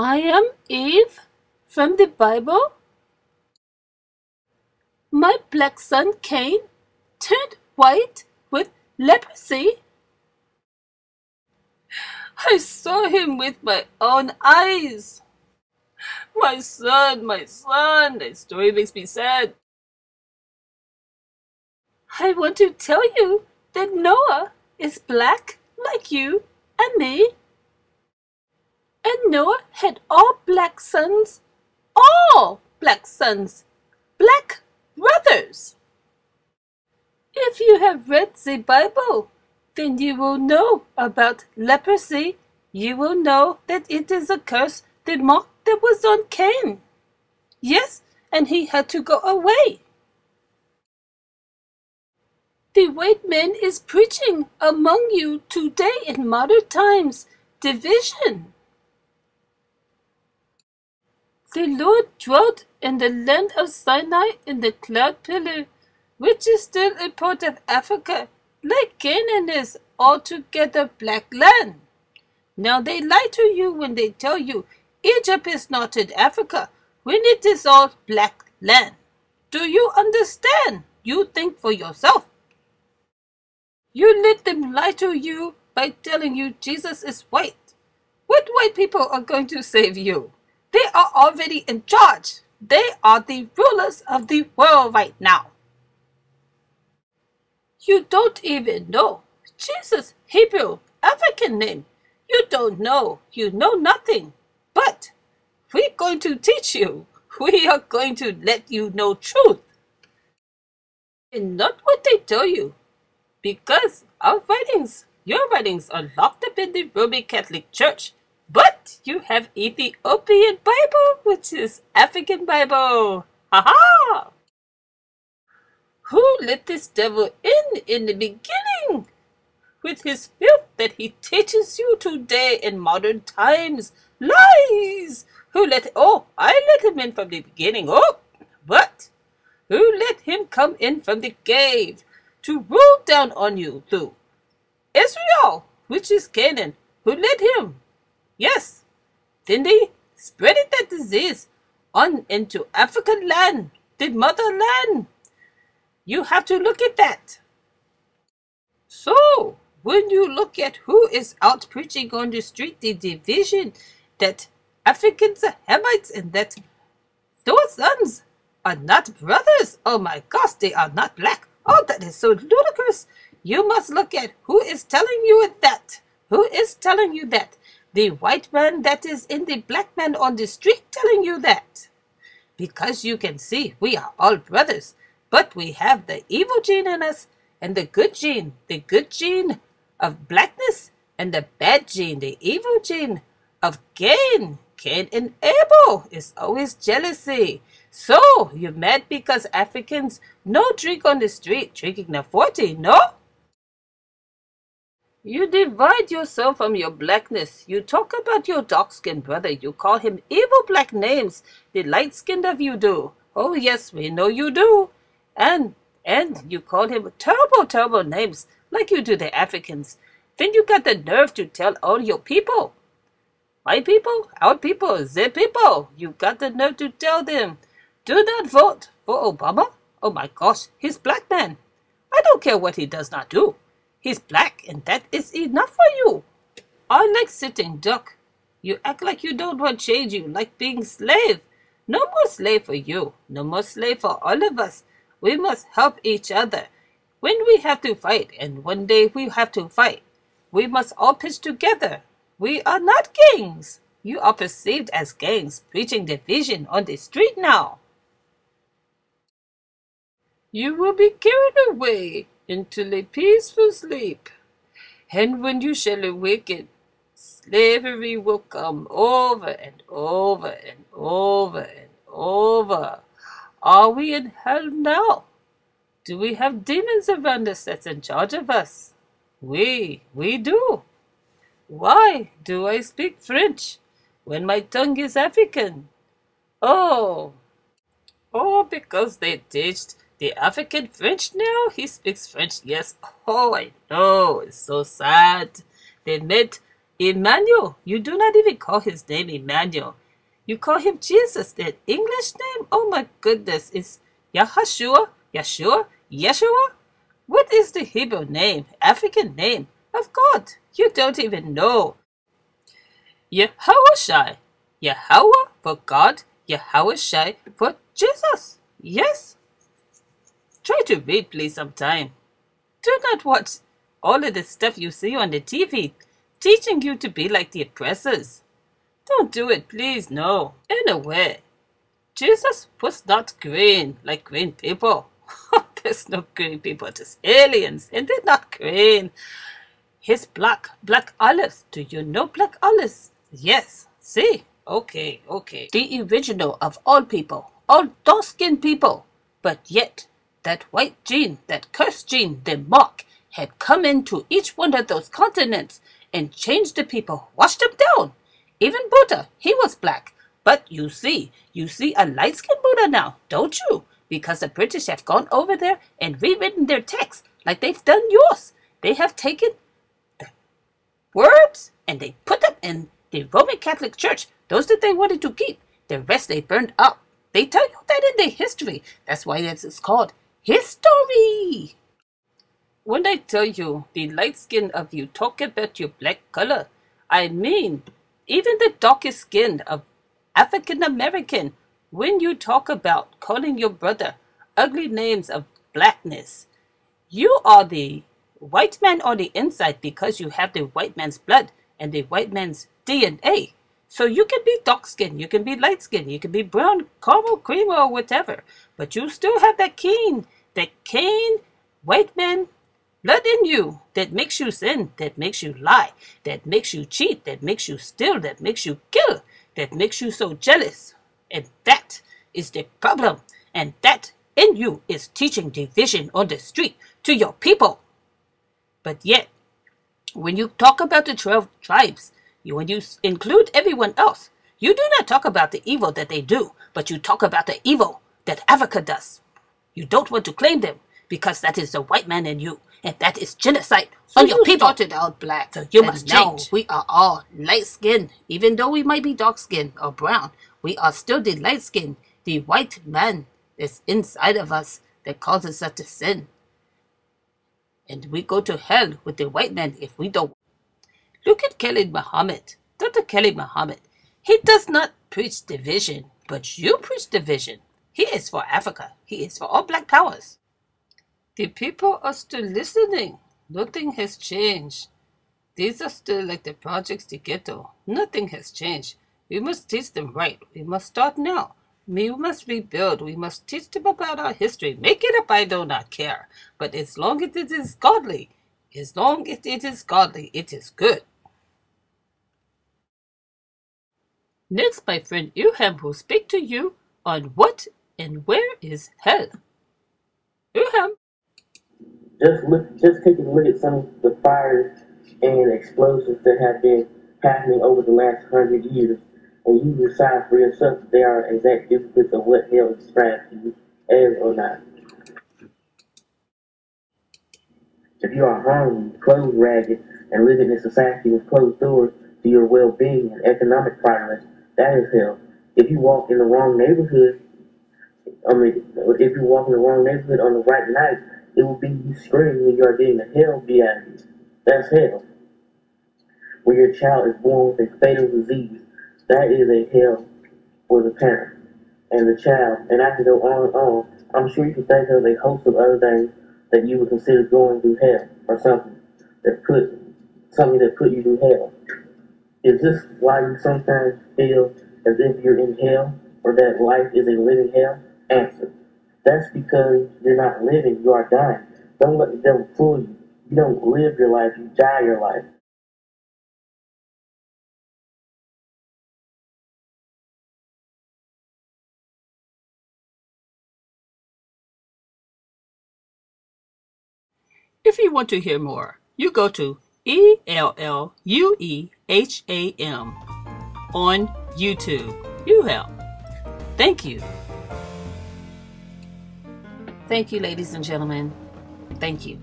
I am Eve from the Bible. My black son Cain turned white with leprosy. I saw him with my own eyes. My son, that story makes me sad. I want to tell you that Noah is black like you and me. And Noah had all black sons, black brothers. If you have read the Bible, then you will know about leprosy. You will know that it is a curse, the mark that was on Cain. Yes, and he had to go away. The white man is preaching among you today in modern times division. The Lord dwelt in the land of Sinai in the cloud pillar, which is still a part of Africa, like Canaan is altogether black land. Now they lie to you when they tell you Egypt is not in Africa, when it is all black land. Do you understand? You think for yourself. You let them lie to you by telling you Jesus is white. What white people are going to save you? They are already in charge. They are the rulers of the world right now. You don't even know Jesus' Hebrew, African name. You don't know. You know nothing. But we're going to teach you. We are going to let you know truth. And not what they tell you. Because our writings, your writings are locked up in the Roman Catholic Church. But you have Ethiopian Bible, which is African Bible. Ha-ha! Who let this devil in the beginning? With his filth that he teaches you today in modern times. Lies! I let him in from the beginning. Oh, but who let him come in from the cave to rule down on you through Israel, which is Canaan? Who led him? Yes, then they spread that disease on into African land, the motherland. You have to look at that. So, when you look at who is out preaching on the street, the division that Africans are Hamites and that those sons are not brothers. Oh my gosh, they are not black. Oh, that is so ludicrous. You must look at who is telling you that. Who is telling you that? The white man that is in the black man on the street telling you that. Because you can see we are all brothers, but we have the evil gene in us and the good gene of blackness, and the bad gene, the evil gene of Cain. Cain and Abel is always jealousy. So, you're mad because Africans no drink on the street, drinking the 40, no? You divide yourself from your blackness. You talk about your dark-skinned brother. You call him evil black names. The light-skinned of you do. Oh, yes, we know you do. And you call him terrible, terrible names like you do the Africans. Then you got the nerve to tell all your people. My people, our people, their people. You got the nerve to tell them, do not vote for Obama. Oh my gosh, he's black man. I don't care what he does not do. He's black, and that is enough for you. I like sitting duck. You act like you don't want change. You like being slave. No more slave for you. No more slave for all of us. We must help each other. When we have to fight, and one day we have to fight, we must all pitch together. We are not gangs. You are perceived as gangs, preaching division on the street now. You will be carried away into a peaceful sleep. And when you shall awaken, slavery will come over and over and over and over. Are we in hell now? Do we have demons around us that's in charge of us? We do. Why do I speak French when my tongue is African? Oh, because they teach the African French now? He speaks French, yes. Oh, I know. It's so sad. They made Emmanuel. You do not even call his name Emmanuel. You call him Jesus. That English name, oh my goodness, is Yahshua, Yeshua, Yeshua? What is the Hebrew name, African name of God? You don't even know. Yahweh, Yahweh for God, Yahweh for Jesus. Yes. Try to read, please, sometime. Do not watch all of the stuff you see on the TV, teaching you to be like the oppressors. Don't do it, please, no. Anyway, Jesus was not green like green people. There's no green people, just aliens, and they're not green. He's black olives. Do you know black olives? Yes. See? Okay. The original of all people, all dark-skinned people. But yet, that white gene, that cursed gene, the mark, had come into each one of those continents and changed the people, washed them down. Even Buddha, he was black. But you see a light-skinned Buddha now, don't you? Because the British have gone over there and rewritten their text like they've done yours. They have taken the words and they put them in the Roman Catholic Church, those that they wanted to keep. The rest they burned up. They tell you that in their history. That's why it's called history. When I tell you the light skin of you talk about your black color, I mean even the darkest skin of African American. When you talk about calling your brother ugly names of blackness, you are the white man on the inside because you have the white man's blood and the white man's DNA. So you can be dark skinned, you can be light skinned, you can be brown, caramel, cream, or whatever, but you still have that keen white man blood in you that makes you sin, that makes you lie, that makes you cheat, that makes you steal, that makes you kill, that makes you so jealous. And that is the problem. And that in you is teaching division on the street to your people. But yet, when you talk about the 12 tribes, when you include everyone else, you do not talk about the evil that they do, but you talk about the evil that Africa does. You don't want to claim them because that is the white man in you, and that is genocide on your people. Started out black, so you must change. Now we are all light-skinned, even though we might be dark-skinned or brown. We are still the light-skinned, the white man that's inside of us that causes us to sin. And we go to hell with the white man if we don't. Look at Khalid Muhammad, Dr. Khalid Muhammad. He does not preach division, but you preach division. He is for Africa. He is for all black powers. The people are still listening. Nothing has changed. These are still like the projects to ghetto. Nothing has changed. We must teach them right. We must start now. We must rebuild. We must teach them about our history. Make it up, I do not care. But as long as it is godly, it is good. Next, my friend Ellueham will speak to you on what and where is hell. Ellueham. Just take a look at some of the fires and explosions that have been happening over the last 100 years, and you decide for yourself if they are exact duplicates of what hell is described to you as or not. If you are hungry, clothes ragged, and living in a society with closed doors to your well-being and economic progress, that is hell. If you walk in the wrong neighborhood, on the right night, it will be you screaming when you are getting the hell beat out of you. That's hell. When your child is born with a fatal disease, that is a hell for the parent and the child. And I can go on and on. I'm sure you can think of a host of other things that you would consider going through hell, or something that put you through hell. Is this why you sometimes feel as if you're in hell, or that life is a living hell? Answer. That's because you're not living, you are dying. Don't let the devil fool you. You don't live your life, you die your life. If you want to hear more, you go to Ellueham on YouTube. Ellueham. Thank you. Thank you, ladies and gentlemen. Thank you.